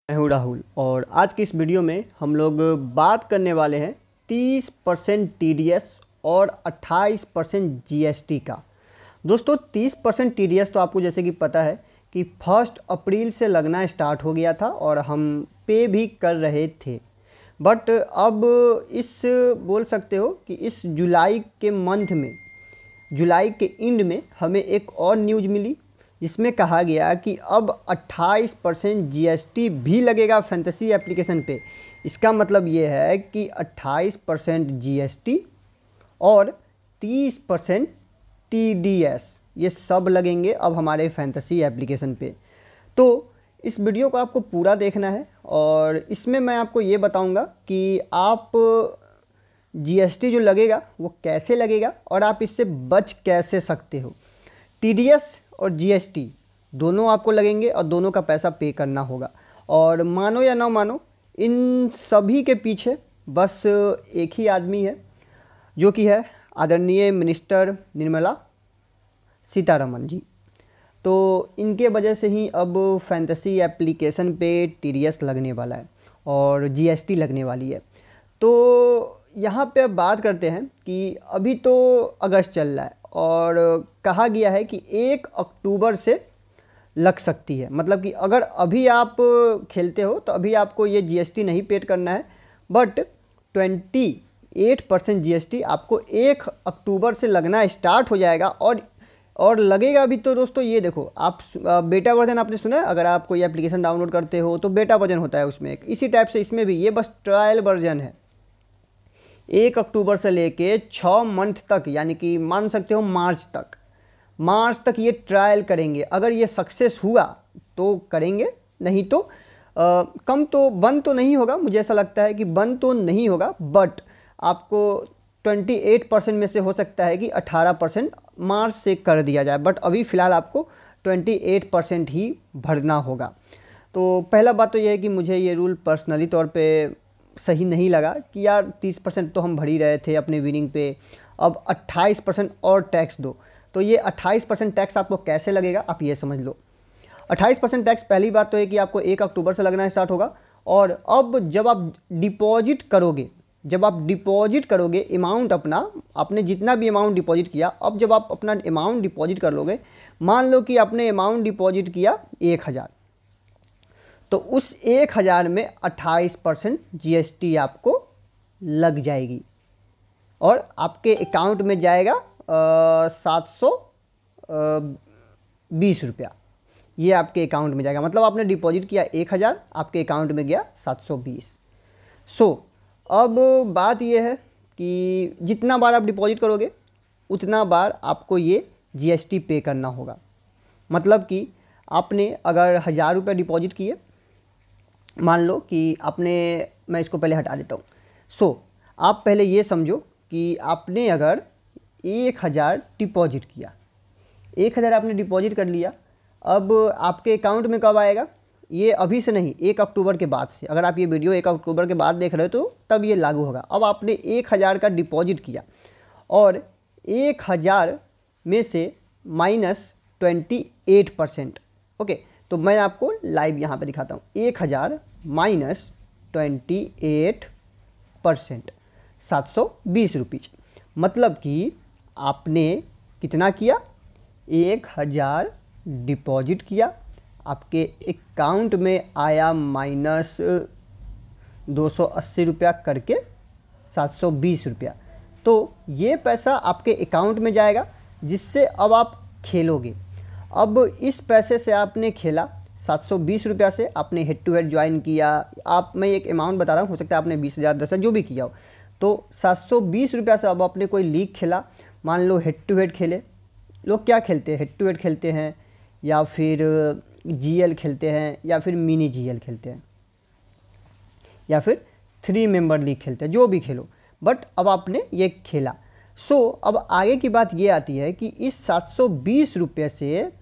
मैं हूँ राहुल और आज की इस वीडियो में हम लोग बात करने वाले हैं 30% टीडीएस और 28% जीएसटी का। दोस्तों 30% टीडीएस तो आपको जैसे कि पता है कि 1 अप्रैल से लगना स्टार्ट हो गया था और हम पे भी कर रहे थे। बट अब इस बोल सकते हो कि इस जुलाई के मंथ में, जुलाई के एंड में हमें एक और न्यूज़ मिली जिसमें कहा गया कि अब 28% जीएसटी भी लगेगा फैंटेसी एप्लीकेशन पे। इसका मतलब ये है कि 28% जीएसटी और 30% टीडीएस ये सब लगेंगे अब हमारे फैंटेसी एप्लीकेशन पे। तो इस वीडियो को आपको पूरा देखना है और इसमें मैं आपको ये बताऊंगा कि आप जीएसटी जो लगेगा वो कैसे लगेगा और आप इससे बच कैसे सकते हो। टीडीएस और जीएसटी दोनों आपको लगेंगे और दोनों का पैसा पे करना होगा। और मानो या ना मानो, इन सभी के पीछे बस एक ही आदमी है जो कि है आदरणीय मिनिस्टर निर्मला सीतारमण जी। तो इनके वजह से ही अब फैंटेसी एप्लीकेशन पे टीडीएस लगने वाला है और जीएसटी लगने वाली है। तो यहाँ पे अब बात करते हैं कि अभी तो अगस्त चल रहा है और कहा गया है कि 1 अक्टूबर से लग सकती है। मतलब कि अगर अभी आप खेलते हो तो अभी आपको ये जीएसटी नहीं पेड करना है, बट 28% जीएसटी आपको 1 अक्टूबर से लगना स्टार्ट हो जाएगा। और लगेगा अभी तो दोस्तों ये देखो, आप बेटा वर्जन आपने सुना है, अगर आप कोई एप्लीकेशन डाउनलोड करते हो तो बेटा वर्जन होता है उसमें, इसी टाइप से इसमें भी ये बस ट्रायल वर्जन है। 1 अक्टूबर से लेके 6 मंथ तक, यानी कि मान सकते हो मार्च तक ये ट्रायल करेंगे। अगर ये सक्सेस हुआ तो करेंगे, नहीं तो कम तो बंद तो नहीं होगा। मुझे ऐसा लगता है कि बंद तो नहीं होगा, बट आपको 28% में से हो सकता है कि 18% मार्च से कर दिया जाए, बट अभी फ़िलहाल आपको 28% ही भरना होगा। तो पहला बात तो ये है कि मुझे ये रूल पर्सनली तौर पे सही नहीं लगा कि यार 30% तो हम भर ही रहे थे अपने विनिंग पे, अब 28% और टैक्स दो। तो ये 28% टैक्स आपको कैसे लगेगा आप ये समझ लो। 28% टैक्स पहली बात तो है कि आपको 1 अक्टूबर से लगना स्टार्ट होगा। और अब जब आप डिपॉजिट करोगे अमाउंट अपना, आपने जितना भी अमाउंट डिपॉजिट किया, अब जब आप अपना अमाउंट डिपॉजिट कर लोगे, मान लो कि आपने अमाउंट डिपॉजिट किया 1000, तो उस 1000 में 28% जीएसटी आपको लग जाएगी और आपके अकाउंट में जाएगा 720 रुपया। ये आपके अकाउंट में जाएगा। मतलब आपने डिपॉजिट किया 1000, आपके अकाउंट में गया 720। अब बात ये है कि जितना बार आप डिपॉजिट करोगे उतना बार आपको ये जीएसटी पे करना होगा। मतलब कि आपने अगर 1000 रुपये डिपॉजिट किए, मान लो कि आपने, मैं इसको पहले हटा देता हूँ। आप पहले ये समझो कि आपने अगर 1000 डिपॉजिट किया, 1000 आपने डिपॉजिट कर लिया, अब आपके अकाउंट में कब आएगा? ये अभी से नहीं, 1 अक्टूबर के बाद से। अगर आप ये वीडियो 1 अक्टूबर के बाद देख रहे हो तो तब ये लागू होगा। अब आपने 1000 का डिपॉजिट किया और 1000 में से -28%। ओके, तो मैं आपको लाइव यहाँ पे दिखाता हूँ। 1000 माइनस 28%, 720 रुपीज़। मतलब कि आपने कितना किया? 1000 डिपॉजिट किया, आपके अकाउंट में आया -280 रुपया करके 720 रुपया। तो ये पैसा आपके अकाउंट में जाएगा, जिससे अब आप खेलोगे। अब इस पैसे से आपने खेला 720 रुपया से, आपने हेड टू हेड ज्वाइन किया। मैं एक अमाउंट बता रहा हूँ, हो सकता है आपने 20,000 10,000 जो भी किया हो। तो 720 रुपया से अब आपने कोई लीग खेला, मान लो हेड टू हेड खेले। लोग क्या खेलते हैं? हेड टू हेड खेलते हैं, या फिर जीएल खेलते हैं, या फिर मिनी जीएल खेलते हैं, या फिर 3 मेंबर लीग खेलते हैं, जो भी खेलो। बट अब आपने ये खेला। अब आगे की बात ये आती है कि इस 720 रुपये से,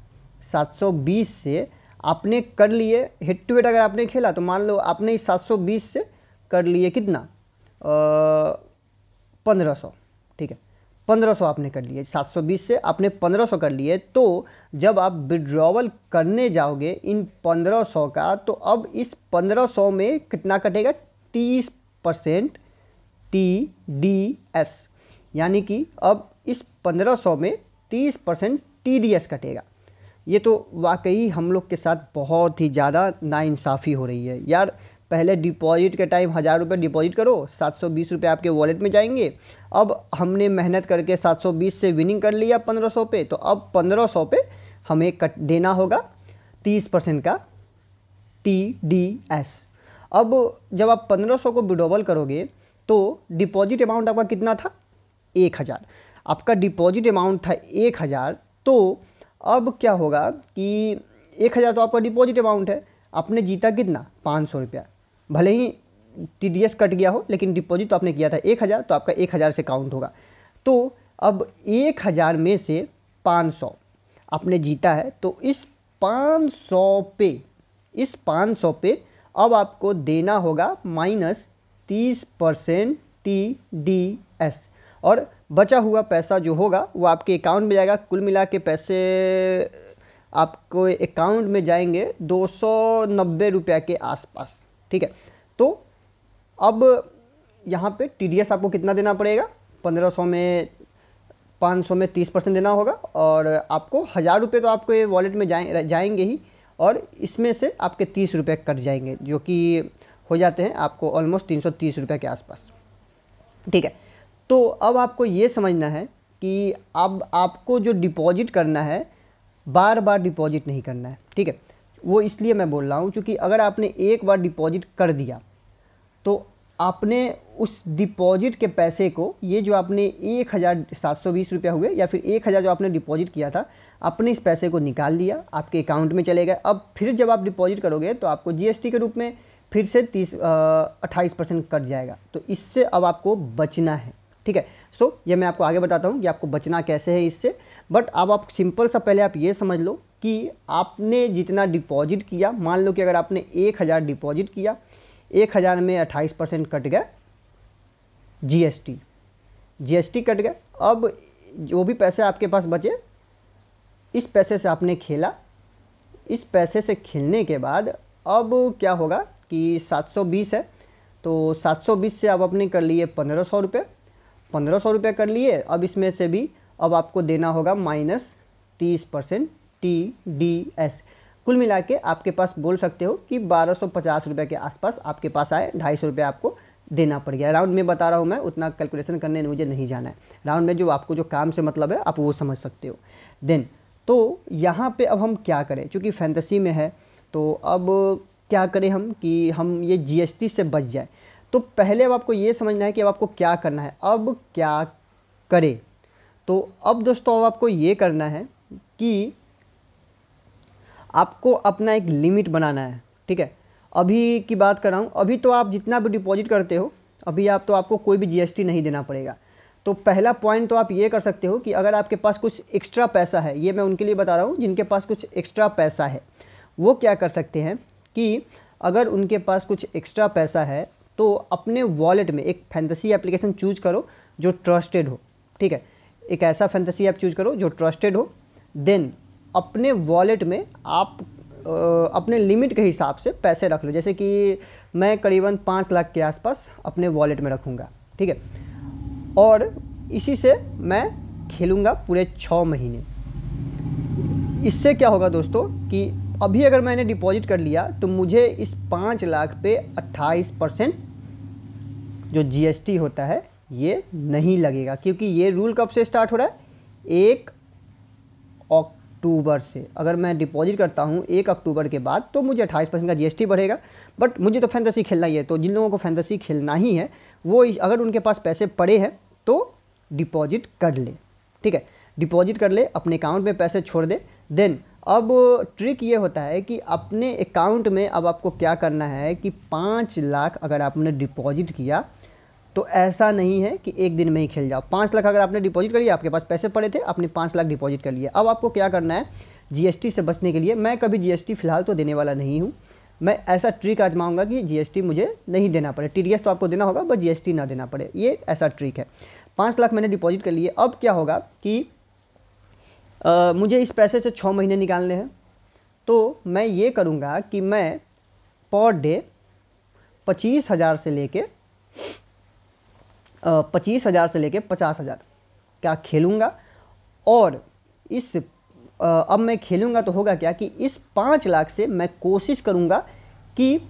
720 से आपने कर लिए हेड टू हेड। अगर आपने खेला तो मान लो आपने इस 720 से कर लिए कितना, 1500, ठीक है, 1500 आपने कर लिए, 720 से आपने 1500 कर लिए, तो जब आप विड्रॉवल करने जाओगे इन 1500 का, तो अब इस 1500 में कितना कटेगा, 30% TDS, यानी कि अब इस 1500 में 30% TDS कटेगा। ये तो वाकई हम लोग के साथ बहुत ही ज़्यादा नाइंसाफ़ी हो रही है यार। पहले डिपॉजिट के टाइम 1000 रुपये डिपॉजिट करो, 720 रुपये आपके वॉलेट में जाएंगे। अब हमने मेहनत करके 720 से विनिंग कर लिया 1500 पे, तो अब 1500 पे हमें देना होगा 30% का TDS। अब जब आप 1500 को विड्रॉवल करोगे तो डिपॉजिट अमाउंट आपका कितना था, 1000। आपका डिपॉजिट अमाउंट था 1000, तो अब क्या होगा कि 1000 तो आपका डिपॉजिट अमाउंट है, आपने जीता कितना, 500 रुपया। भले ही TDS कट गया हो, लेकिन डिपॉजिट तो आपने किया था 1000, तो आपका 1000 से काउंट होगा। तो अब 1000 में से 500 आपने जीता है, तो इस 500 पे अब आपको देना होगा -30% TDS, और बचा हुआ पैसा जो होगा वो आपके अकाउंट में जाएगा। कुल मिला के पैसे आपको अकाउंट में जाएंगे 290 रुपया के आसपास, ठीक है। तो अब यहाँ पे TDS आपको कितना देना पड़ेगा, 1500 में 500 में 30% देना होगा, और आपको 1000 रुपये तो आपको वॉलेट में जाएंगे ही, और इसमें से आपके 30 रुपये कट जाएंगे, जो कि हो जाते हैं आपको ऑलमोस्ट 330 रुपये के आसपास, ठीक है। तो अब आपको ये समझना है कि अब आपको जो डिपॉजिट करना है, बार बार डिपॉजिट नहीं करना है, ठीक है। वो इसलिए मैं बोल रहा हूँ क्योंकि अगर आपने एक बार डिपॉजिट कर दिया तो आपने उस डिपॉजिट के पैसे को, ये जो आपने 1720 रुपया हुए या फिर 1000 जो आपने डिपॉजिट किया था, आपने इस पैसे को निकाल लिया, आपके अकाउंट में चले गए। अब फिर जब आप डिपॉजिट करोगे तो आपको GST के रूप में फिर से 28% कट जाएगा। तो इससे अब आपको बचना है, ठीक है। सो ये मैं आपको आगे बताता हूँ कि आपको बचना कैसे है इससे। बट अब आप सिंपल सा पहले आप ये समझ लो कि आपने जितना डिपॉजिट किया, मान लो कि अगर आपने 1000 डिपॉजिट किया, 1000 में 28% कट गया GST कट गया। अब जो भी पैसे आपके पास बचे, इस पैसे से आपने खेला, इस पैसे से खेलने के बाद अब क्या होगा कि 720 है, तो 720 से अब आपने कर लिए 1500 रुपये, 1500 रुपये कर लिए। अब इसमें से भी अब आपको देना होगा -30% TDS। कुल मिला के आपके पास बोल सकते हो कि 1250 रुपये के आसपास आपके पास आए, 250 रुपये आपको देना पड़ गया। राउंड में बता रहा हूँ मैं, उतना कैलकुलेशन करने मुझे नहीं जाना है। राउंड में जो आपको जो काम से मतलब है आप वो समझ सकते हो। देन तो यहाँ पे अब हम क्या करें, चूँकि फैंटेसी में है तो अब क्या करें हम कि हम ये GST से बच जाए। तो पहले अब आपको ये समझना है कि अब आपको क्या करना है, अब क्या करें। तो अब दोस्तों अब आपको ये करना है कि आपको अपना एक लिमिट बनाना है, ठीक है। अभी की बात कर रहा हूँ, अभी तो आप जितना भी डिपॉजिट करते हो, अभी आपको कोई भी GST नहीं देना पड़ेगा। तो पहला पॉइंट तो आप ये कर सकते हो कि अगर आपके पास कुछ एक्स्ट्रा पैसा है, ये मैं उनके लिए बता रहा हूँ जिनके पास कुछ एक्स्ट्रा पैसा है, वो क्या कर सकते हैं कि अगर उनके पास कुछ एक्स्ट्रा पैसा है तो अपने वॉलेट में एक फैंटेसी एप्लीकेशन चूज करो जो ट्रस्टेड हो, ठीक है। एक ऐसा फैंटेसी ऐप चूज करो जो ट्रस्टेड हो। देन अपने वॉलेट में आप अपने लिमिट के हिसाब से पैसे रख लो। जैसे कि मैं करीबन 5 लाख के आसपास अपने वॉलेट में रखूँगा, ठीक है। और इसी से मैं खेलूँगा पूरे 6 महीने। इससे क्या होगा दोस्तों कि अभी अगर मैंने डिपॉजिट कर लिया तो मुझे इस 5 लाख पे 28% जो GST होता है ये नहीं लगेगा, क्योंकि ये रूल कब से स्टार्ट हो रहा है, 1 अक्टूबर से। अगर मैं डिपॉजिट करता हूँ 1 अक्टूबर के बाद तो मुझे 28% का GST बढ़ेगा। बट मुझे तो फैंटेसी खेलना ही है, तो जिन लोगों को फैंटेसी खेलना ही है वो अगर उनके पास पैसे पड़े हैं तो डिपॉजिट कर ले, ठीक है। डिपॉजिट कर ले, अपने अकाउंट में पैसे छोड़ दे। देन अब ट्रिक ये होता है कि अपने अकाउंट में अब आपको क्या करना है कि 5 लाख अगर आपने डिपॉजिट किया तो ऐसा नहीं है कि एक दिन में ही खेल जाओ। 5 लाख अगर आपने डिपॉजिट कर लिया, आपके पास पैसे पड़े थे, आपने 5 लाख डिपॉजिट कर लिया। अब आपको क्या करना है, GST से बचने के लिए, मैं कभी GST फ़िलहाल तो देने वाला नहीं हूँ, मैं ऐसा ट्रिक आजमाऊंगा कि GST मुझे नहीं देना पड़े। TDS तो आपको देना होगा बट GST ना देना पड़े, ये ऐसा ट्रिक है। 5 लाख मैंने डिपॉजिट कर लिए। अब क्या होगा कि मुझे इस पैसे से 6 महीने निकालने हैं, तो मैं ये करूँगा कि मैं पर डे 25,000 से लेके 50,000 क्या खेलूँगा। और इस अब मैं खेलूँगा तो होगा क्या कि इस 5 लाख से मैं कोशिश करूँगा कि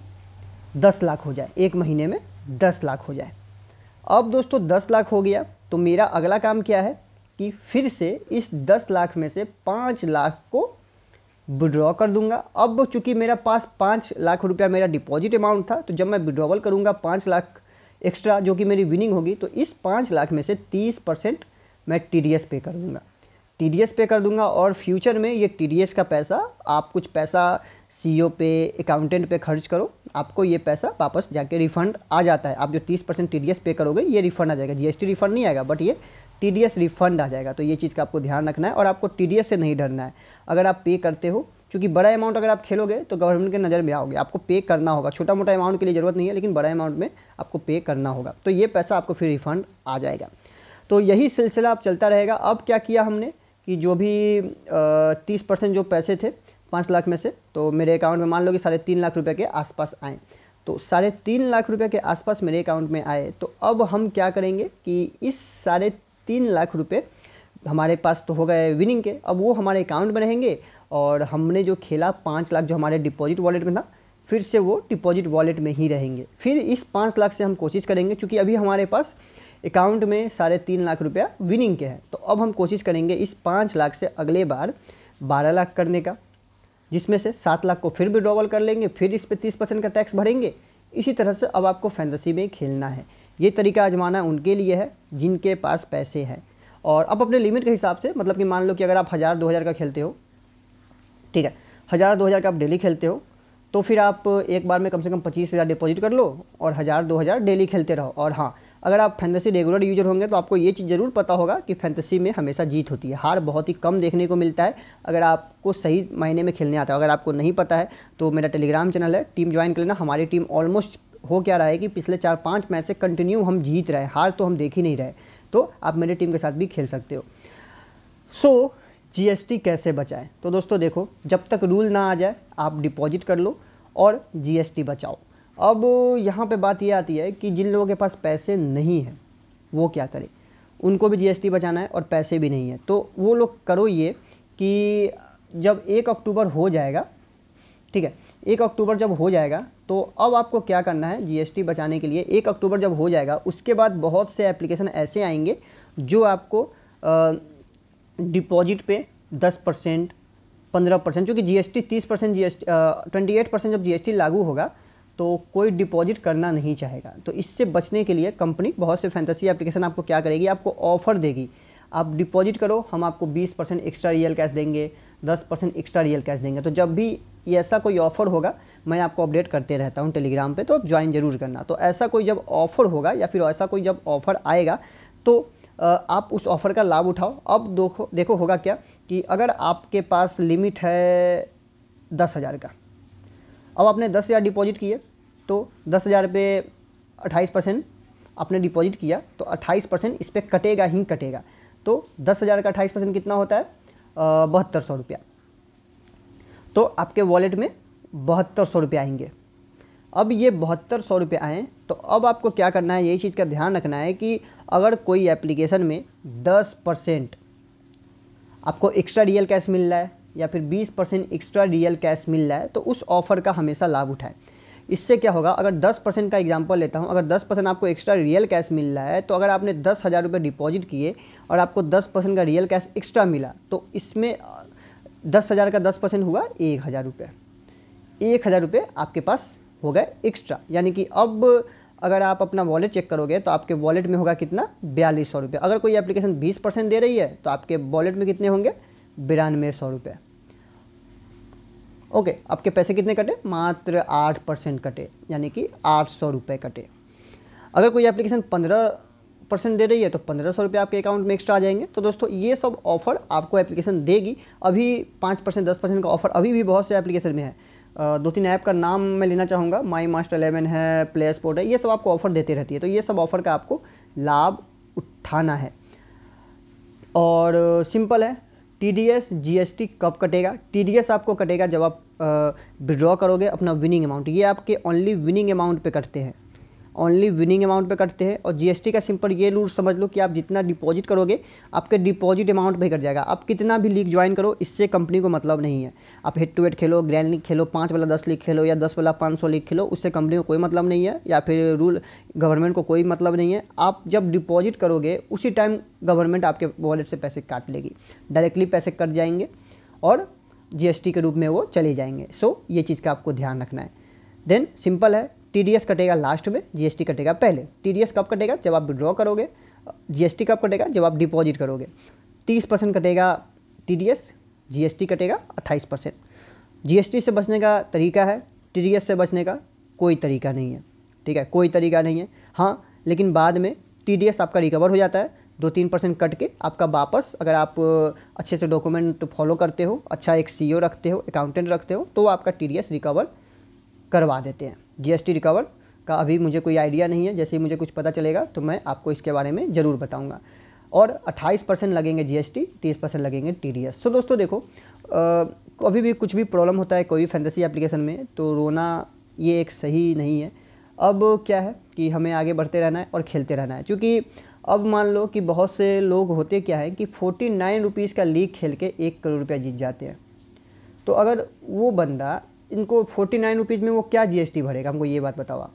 10 लाख हो जाए, एक महीने में 10 लाख हो जाए। अब दोस्तों 10 लाख हो गया तो मेरा अगला काम क्या है कि फिर से इस 10 लाख में से 5 लाख को विड्रॉ कर दूंगा। अब चूंकि मेरा पास 5 लाख रुपया मेरा डिपॉजिट अमाउंट था, तो जब मैं विड्रॉवल करूंगा 5 लाख एक्स्ट्रा जो कि मेरी विनिंग होगी, तो इस 5 लाख में से 30% मैं TDS पे कर दूंगा, TDS पे कर दूंगा। और फ्यूचर में ये TDS का पैसा, आप कुछ पैसा CEO पे, अकाउंटेंट पे खर्च करो, आपको ये पैसा वापस जाके रिफ़ंड आ जाता है। आप जो 30% TDS पे करोगे ये रिफ़ंड आ जाएगा, GST रिफ़ंड नहीं आएगा, बट ये TDS रिफ़ंड आ जाएगा। तो ये चीज़ का आपको ध्यान रखना है और आपको TDS से नहीं डरना है। अगर आप पे करते हो, क्योंकि बड़ा अमाउंट अगर आप खेलोगे तो गवर्नमेंट के नज़र में आओगे, आपको पे करना होगा। छोटा मोटा अमाउंट के लिए ज़रूरत नहीं है, लेकिन बड़ा अमाउंट में आपको पे करना होगा, तो ये पैसा आपको फिर रिफ़ंड आ जाएगा। तो यही सिलसिला अब चलता रहेगा। अब क्या किया हमने कि जो भी 30% जो पैसे थे 5 लाख में से, तो मेरे अकाउंट में मान लो कि 3.5 लाख रुपए के आसपास आए, तो 3.5 लाख रुपए के आसपास मेरे अकाउंट में आए। तो अब हम क्या करेंगे कि इस 3.5 लाख रुपए हमारे पास तो हो गए विनिंग के, अब वो हमारे अकाउंट में रहेंगे और हमने जो खेला 5 लाख जो हमारे डिपॉजिट वॉलेट में था, फिर से वो डिपॉजिट वॉलेट में ही रहेंगे। फिर इस 5 लाख से हम कोशिश करेंगे, क्योंकि अभी हमारे पास अकाउंट में 3.5 लाख रुपया विनिंग के हैं, तो अब हम कोशिश करेंगे इस 5 लाख से अगले बार 12 लाख करने का, जिसमें से 7 लाख को फिर विड्रॉवल कर लेंगे, फिर इस पे 30% का टैक्स भरेंगे। इसी तरह से अब आपको फैंटेसी में खेलना है। ये तरीका आजमाना उनके लिए है जिनके पास पैसे हैं। और अब अपने लिमिट के हिसाब से, मतलब कि मान लो कि अगर आप 1000-2000 का खेलते हो, ठीक है, 1000-2000 का आप डेली खेलते हो, तो फिर आप एक बार में कम से कम 25,000 डिपॉजिट कर लो और 1000-2000 डेली खेलते रहो। और हाँ, अगर आप फैंटेसी रेगुलर यूजर होंगे तो आपको ये चीज़ ज़रूर पता होगा कि फैंटेसी में हमेशा जीत होती है, हार बहुत ही कम देखने को मिलता है अगर आपको सही मायने में खेलने आता है। अगर आपको नहीं पता है तो मेरा टेलीग्राम चैनल है, टीम ज्वाइन कर लेना। हमारी टीम ऑलमोस्ट हो क्या रहा है कि पिछले 4-5 मैच से कंटिन्यू हम जीत रहे हैं, हार तो हम देख ही नहीं रहे, तो आप मेरे टीम के साथ भी खेल सकते हो। सो GST कैसे बचाएं? तो दोस्तों देखो, जब तक रूल ना आ जाए आप डिपॉजिट कर लो और GST बचाओ। अब यहाँ पे बात ये आती है कि जिन लोगों के पास पैसे नहीं हैं वो क्या करें, उनको भी GST बचाना है और पैसे भी नहीं है, तो वो लोग करो ये कि जब 1 अक्टूबर हो जाएगा, ठीक है, 1 अक्टूबर जब हो जाएगा तो अब आपको क्या करना है GST बचाने के लिए। 1 अक्टूबर जब हो जाएगा उसके बाद बहुत से एप्लीकेशन ऐसे आएंगे जो आपको डिपॉजिट पे 10%, 15%, क्योंकि GST 30% GST 28% जब GST लागू होगा तो कोई डिपॉजिट करना नहीं चाहेगा। तो इससे बचने के लिए कंपनी बहुत से फैंटेसी एप्लीकेशन आपको क्या करेगी, आपको ऑफ़र देगी, आप डिपॉजिट करो, हम आपको 20% एक्स्ट्रा रियल कैश देंगे, 10% एक्स्ट्रा रियल कैश देंगे। तो जब भी ऐसा कोई ऑफ़र होगा मैं आपको अपडेट करते रहता हूँ टेलीग्राम पे, तो आप ज्वाइन ज़रूर करना। तो ऐसा कोई जब ऑफ़र होगा या फिर ऐसा कोई जब ऑफ़र आएगा तो आप उस ऑफ़र का लाभ उठाओ। अब देखो होगा क्या कि अगर आपके पास लिमिट है 10,000 का, अब आपने 10,000 डिपॉजिट किए, तो 10,000 पे 28% आपने डिपॉजिट किया, तो 28% इस पर कटेगा ही कटेगा। तो 10,000 का 28% कितना होता है, 7200 रुपया। तो आपके वॉलेट में 7200 रुपये आएंगे। अब ये 7200 रुपये आएँ तो अब आपको क्या करना है, यही चीज़ का ध्यान रखना है कि अगर कोई एप्लीकेशन में 10% आपको एक्स्ट्रा रियल कैश मिल रहा है या फिर 20% एक्स्ट्रा रियल कैश मिल रहा है, तो उस ऑफ़र का हमेशा लाभ उठाएं। इससे क्या होगा, अगर 10% का एग्जांपल लेता हूं, अगर 10% आपको एक्स्ट्रा रियल कैश मिल रहा है, तो अगर आपने 10,000 रुपये डिपॉजिट किए और आपको 10% का रियल कैश एक्स्ट्रा मिला, तो इसमें 10,000 का 10% हुआ 1,000 रुपये। 1,000 रुपये आपके पास हो गए एक्स्ट्रा। यानी कि अब अगर आप अपना वॉलेट चेक करोगे तो आपके वॉलेट में होगा कितना, 4200 रुपये। अगर कोई एप्लीकेशन 20% दे रही है तो आपके वॉलेट में कितने होंगे, 9200 रुपये। ओके, आपके पैसे कितने कटे, मात्र 8% कटे, यानी कि 800 रुपये कटे। अगर कोई एप्लीकेशन 15% दे रही है तो 1500 रुपये आपके अकाउंट में एक्स्ट्रा आ जाएंगे। तो दोस्तों ये सब ऑफ़र आपको एप्लीकेशन देगी। अभी 5%, 10% का ऑफ़र अभी भी बहुत से एप्लीकेशन में है। 2-3 ऐप का नाम मैं लेना चाहूँगा, MyMaster11 है, प्ले स्पोर्ट है, ये सब आपको ऑफ़र देते रहती है। तो ये सब ऑफ़र का आपको लाभ उठाना है। और सिंपल है, TDS GST कब कटेगा? TDS आपको कटेगा जब आप विड्रॉ करोगे अपना विनिंग अमाउंट। ये आपके ओनली विनिंग अमाउंट पे कटते हैं, ओनली विनिंग अमाउंट पे कटते हैं। और GST का सिंपल ये रूल समझ लो कि आप जितना डिपॉजिट करोगे आपके डिपॉजिट अमाउंट पे कट जाएगा। आप कितना भी लीग ज्वाइन करो, इससे कंपनी को मतलब नहीं है। आप head to head Khelo, grand league खेलो, 5 वाला 10 लीग खेलो या 10 वाला 500 लीग खेलो, उससे कंपनी को कोई मतलब नहीं है, या फिर रूल गवर्नमेंट को कोई मतलब नहीं है। आप जब डिपॉजिट करोगे उसी टाइम गवर्नमेंट आपके वॉलेट से पैसे काट लेगी, डायरेक्टली पैसे कट जाएंगे और GST के रूप में वो चले जाएंगे। सो ये चीज़ का आपको ध्यान रखना है। देन सिंपल है, TDS कटेगा लास्ट में, GST कटेगा पहले। TDS कब कटेगा? जब आप विड्रॉ करोगे। GST कब कटेगा? जब आप डिपॉजिट करोगे। 30% कटेगा TDS, GST कटेगा 28%। GST से बचने का तरीका है, TDS से बचने का कोई तरीका नहीं है, ठीक है, कोई तरीका नहीं है। हाँ, लेकिन बाद में TDS आपका रिकवर हो जाता है, 2-3% कट के आपका वापस, अगर आप अच्छे से डॉक्यूमेंट फॉलो करते हो, अच्छा एक CEO रखते हो, अकाउंटेंट रखते हो, तो आपका TDS रिकवर करवा देते हैं। GST रिकवर का अभी मुझे कोई आइडिया नहीं है, जैसे ही मुझे कुछ पता चलेगा तो मैं आपको इसके बारे में ज़रूर बताऊंगा। और 28% लगेंगे GST, 30% लगेंगे TDS। सो दोस्तों देखो, कभी भी कुछ भी प्रॉब्लम होता है कोई भी फैंटेसी एप्लीकेशन में, तो रोना ये एक सही नहीं है। अब क्या है कि हमें आगे बढ़ते रहना है और खेलते रहना है, क्योंकि अब मान लो कि बहुत से लोग होते क्या है कि 49 रुपीज़ का लीग खेल के 1 करोड़ रुपया जीत जाते हैं। तो अगर वो बंदा, इनको 49 रुपीज़ में वो क्या GST भरेगा? हमको ये बात बताओ आप।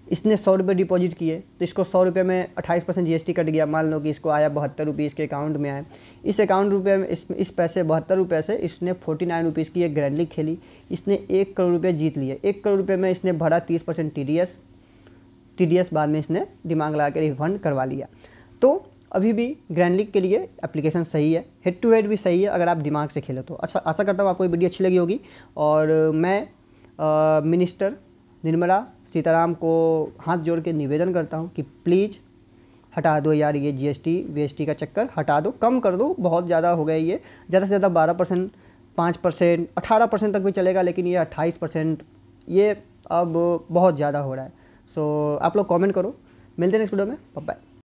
इसने 100 रुपये डिपॉजिट किए तो इसको 100 रुपये में 28% GST कट गया। मान लो कि इसको आया 72 रुपये, इसके अकाउंट में आए। इस अकाउंट रुपये में इस पैसे 72 रुपये से इसने 49 रुपीज़ की एक ग्रैंड लीग खेली, इसने 1 करोड़ रुपये जीत लिए। 1 करोड़ रुपये में इसने भरा 30% TDS बाद में इसने दिमाग लगा के रिफंड करवा लिया। तो अभी भी ग्रैंड लीग के लिए एप्लीकेशन सही है, हेड टू हेड भी सही है अगर आप दिमाग से खेलो तो। अच्छा, आशा करता हूँ आपको ये वीडियो अच्छी लगी होगी। और मैं मिनिस्टर निर्मला सीताराम को हाथ जोड़ के निवेदन करता हूँ कि प्लीज़ हटा दो यार, ये GST VST का चक्कर हटा दो, कम कर दो। बहुत ज़्यादा हो गया ये, ज़्यादा से ज़्यादा 12%, 5%, 18% तक भी चलेगा, लेकिन ये 28% ये अब बहुत ज़्यादा हो रहा है। सो आप लोग कमेंट करो। मिलते हैं नेक्स्ट वीडियो में, बाय बाय।